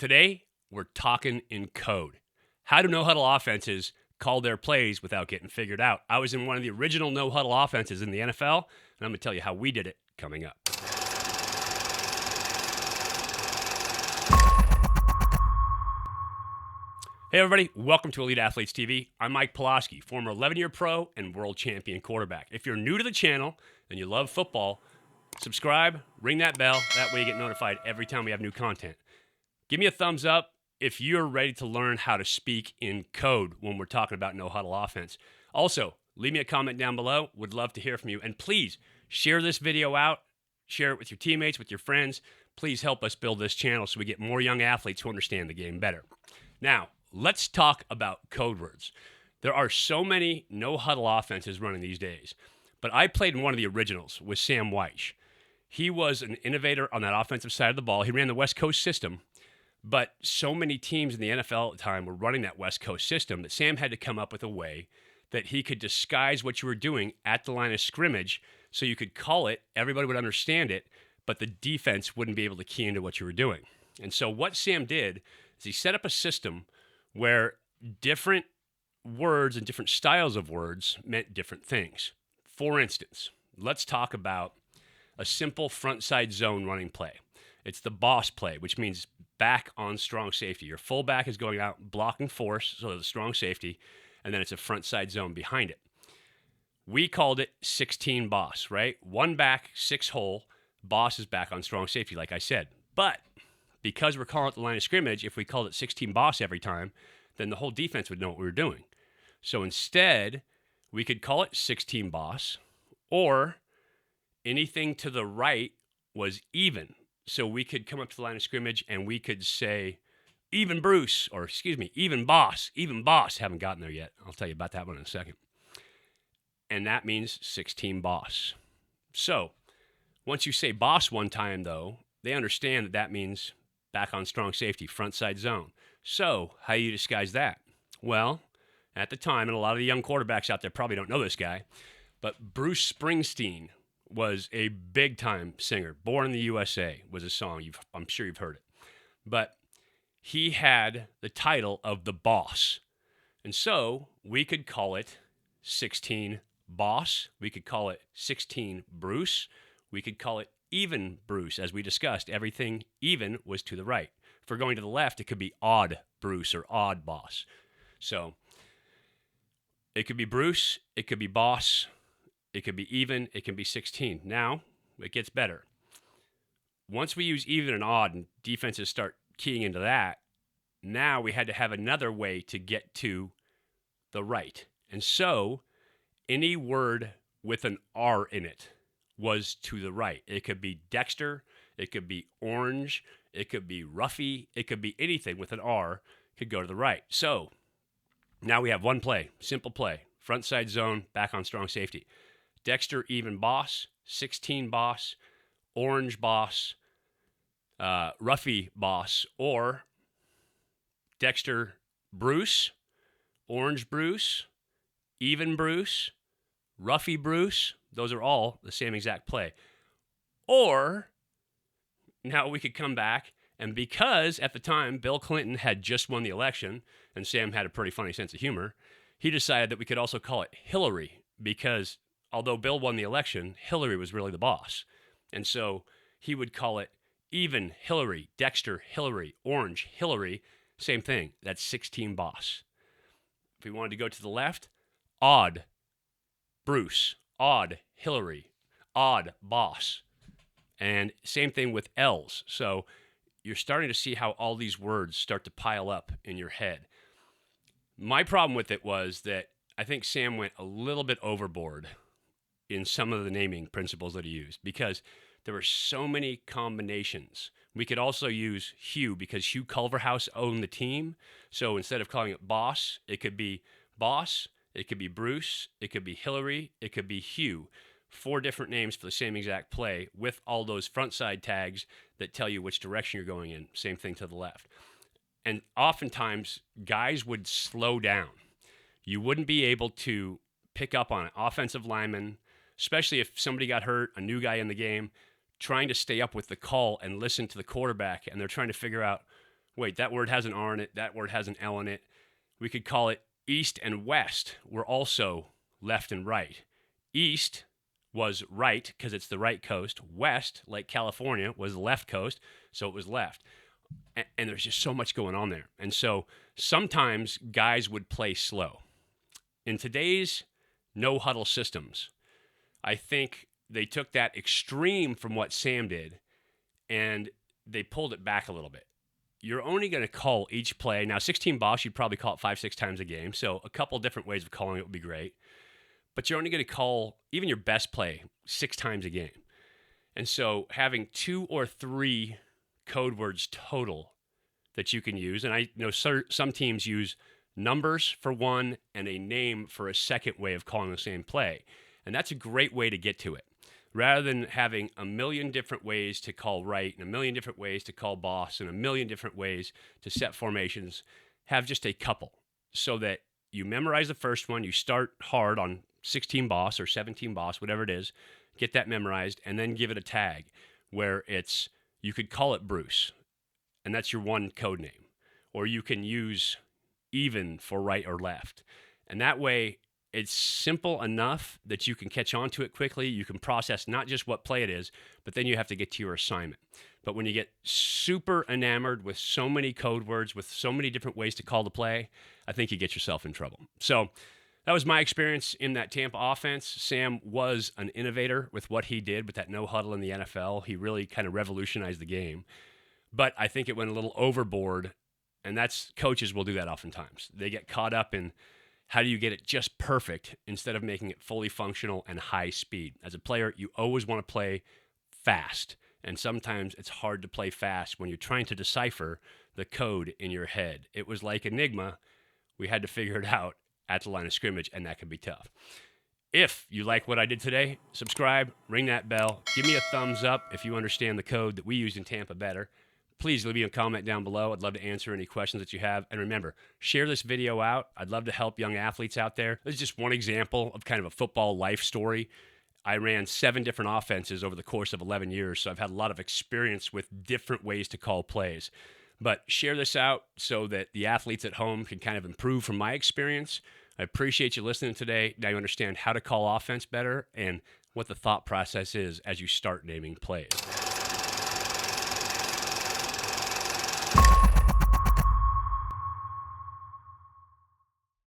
Today, we're talking in code. How do no-huddle offenses call their plays without getting figured out? I was in one of the original no-huddle offenses in the NFL, and I'm going to tell you how we did it coming up. Hey, everybody. Welcome to Elite Athletes TV. I'm Mike Pulaski, former 11-year pro and world champion quarterback. If you're new to the channel and you love football, subscribe, ring that bell. That way you get notified every time we have new content. Give me a thumbs up if you're ready to learn how to speak in code when we're talking about no-huddle offense. Also, leave me a comment down below. Would love to hear from you. And please, share this video out. Share it with your teammates, with your friends. Please help us build this channel so we get more young athletes who understand the game better. Now, let's talk about code words. There are so many no-huddle offenses running these days, but I played in one of the originals with Sam Whyche. He was an innovator on that offensive side of the ball. He ran the West Coast system, but so many teams in the NFL at the time were running that West Coast system that Sam had to come up with a way that he could disguise what you were doing at the line of scrimmage so you could call it, everybody would understand it, but the defense wouldn't be able to key into what you were doing. And so what Sam did is he set up a system where different words and different styles of words meant different things. For instance, let's talk about a simple front side zone running play. It's the boss play, which means back on strong safety. Your fullback is going out blocking force, so the strong safety, and then it's a front side zone behind it. We called it 16 boss, right? One back, 6 hole, boss is back on strong safety, like I said. But because we're calling it the line of scrimmage, if we called it 16 boss every time, then the whole defense would know what we were doing. So instead, we could call it 16 boss, or anything to the right was even. So we could come up to the line of scrimmage and we could say, even Bruce, or excuse me, even boss. Haven't gotten there yet. I'll tell you about that one in a second. And that means 16 boss. So once you say boss one time, though, they understand that that means back on strong safety, front side zone. So how do you disguise that? Well, at the time, and a lot of the young quarterbacks out there probably don't know this guy, but Bruce Springsteen was a big-time singer. Born in the USA was a song. I'm sure you've heard it. But he had the title of the boss. And so we could call it 16 boss. We could call it 16 Bruce. We could call it even Bruce. As we discussed, everything even was to the right. If we're going to the left, it could be odd Bruce or odd boss. So it could be Bruce. It could be boss. It could be even. It can be 16. Now, it gets better. Once we use even and odd and defenses start keying into that, now we had to have another way to get to the right. And so any word with an R in it was to the right. It could be Dexter. It could be orange. It could be Ruffy. It could be anything with an R could go to the right. So now we have one play, simple play, front side zone, back on strong safety. Dexter, even boss, 16 boss, orange boss, Ruffy boss, or Dexter Bruce, orange Bruce, even Bruce, Ruffy Bruce. Those are all the same exact play. Or now we could come back, and because at the time Bill Clinton had just won the election, and Sam had a pretty funny sense of humor, he decided that we could also call it Hillary, because although Bill won the election, Hillary was really the boss. And so he would call it even Hillary, Dexter Hillary, orange Hillary, same thing. That's 16 boss. If we wanted to go to the left, odd Bruce, odd Hillary, odd boss. And same thing with L's. So you're starting to see how all these words start to pile up in your head. My problem with it was that I think Sam went a little bit overboard in some of the naming principles that he used because there were so many combinations. We could also use Hugh because Hugh Culverhouse owned the team. So instead of calling it boss, it could be boss, it could be Bruce, it could be Hillary, it could be Hugh. 4 different names for the same exact play with all those front side tags that tell you which direction you're going in. Same thing to the left. And oftentimes, guys would slow down. You wouldn't be able to pick up on it. Offensive linemen, especially if somebody got hurt, a new guy in the game, trying to stay up with the call and listen to the quarterback, and they're trying to figure out Wait, that word has an R in it. That word has an L in it. We could call it east and west. We're also left and right. East was right because it's the right coast. West, like California, was the left coast, so it was left. And there's just so much going on there. And so sometimes guys would play slow. In today's no-huddle systems, I think they took that extreme from what Sam did and they pulled it back a little bit. You're only going to call each play. Now, 16 boss, you'd probably call it 5-6 times a game. So a couple different ways of calling it would be great. But you're only going to call even your best play 6 times a game. And so having 2 or 3 code words total that you can use, and I know some teams use numbers for one and a name for a second way of calling the same play. And that's a great way to get to it. Rather than having a million different ways to call right and a million different ways to call boss and a million different ways to set formations, have just a couple so that you memorize the first one. You start hard on 16 boss or 17 boss, whatever it is, get that memorized, and then give it a tag where you could call it Bruce, and that's your one code name. Or you can use even for right or left. And that way, it's simple enough that you can catch on to it quickly. You can process not just what play it is, but then you have to get to your assignment. But when you get super enamored with so many code words, with so many different ways to call the play, I think you get yourself in trouble. So that was my experience in that Tampa offense. Sam was an innovator with what he did with that no-huddle in the NFL. He really kind of revolutionized the game. But I think it went a little overboard, and coaches will do that oftentimes. They get caught up in how do you get it just perfect instead of making it fully functional and high speed. As a player, you always want to play fast, and sometimes it's hard to play fast when you're trying to decipher the code in your head. It was like Enigma. We had to figure it out at the line of scrimmage, and that can be tough. If you like what I did today, subscribe, ring that bell, give me a thumbs up if you understand the code that we used in Tampa better. Please leave me a comment down below. I'd love to answer any questions that you have. And remember, share this video out. I'd love to help young athletes out there. This is just one example of kind of a football life story. I ran 7 different offenses over the course of 11 years, so I've had a lot of experience with different ways to call plays. But share this out so that the athletes at home can kind of improve from my experience. I appreciate you listening today. Now you understand how to call offense better and what the thought process is as you start naming plays.